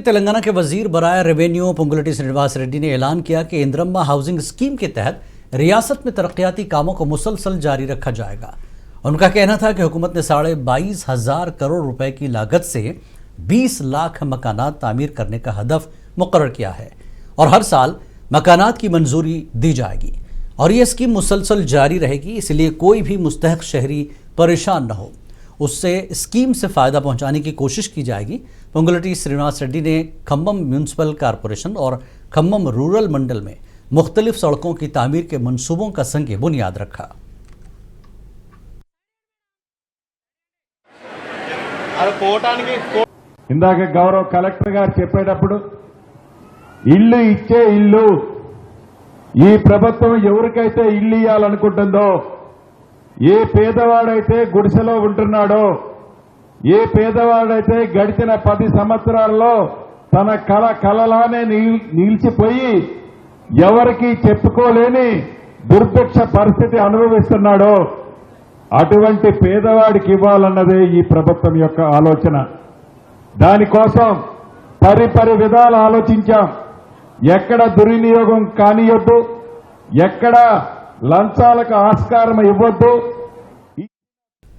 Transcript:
तेलंगाना के वजीर बराए रेवेन्यू पोंगुलेटी श्रीनिवास रेड्डी ने ऐलान किया कि इंद्रम्मा हाउसिंग स्कीम के तहत रियासत में तरक्याती कामों को मुसलसल जारी रखा जाएगा। उनका कहना था कि हुकूमत ने 22,500 करोड़ रुपए की लागत से 20 लाख मकानात तामीर करने का हदफ मुकर्रर किया है और हर साल मकानात की मंजूरी दी जाएगी और ये स्कीम मुसलसल जारी रहेगी, इसलिए कोई भी मुस्तहक शहरी परेशान न हो, उससे स्कीम से फ़ायदा पहुंचाने की कोशिश की जाएगी। पोंगुलेटी श्रीनिवास रेड्डी ने खम्मम म्यूनसिपल कॉरपोरेशन और खम्मम रूरल मंडल में मुख्तलिफ सड़कों की तामीर के मंसूबों का संग बुनियाद रखा। ఇందాక గౌరవ కలెక్టర్ గారు చెప్పేటప్పుడు ఇల్లు ఇచ్చే ఇల్లు ఈ ప్రభుత్వం ఎవరికైతే ఇల్లు ఇవ్వాలనుకుంటుందో, ఏ పేదవాడైతే గుడిసెలో ఉంటున్నాడో, ఏ పేదవాడైతే గడిచిన 10 సంవత్సరాల్లో తన కలలానే నిలిచిపోయి ఎవరికి చెప్పుకోలేని దుర్భిక్ష పరిస్థితి అనుభవిస్తున్నాడో అటువంటి పేదవాడికి ఇవ్వాలన్నదే ఈ ప్రభుత్వం యొక్క ఆలోచన. దానికోసం పరిపరి విధాలు ఆలోచించాం. ఎక్కడ దుర్వినియోగం కానియొద్దు, ఎక్కడ లంచాలకు ఆస్కారం ఇవ్వొద్దు,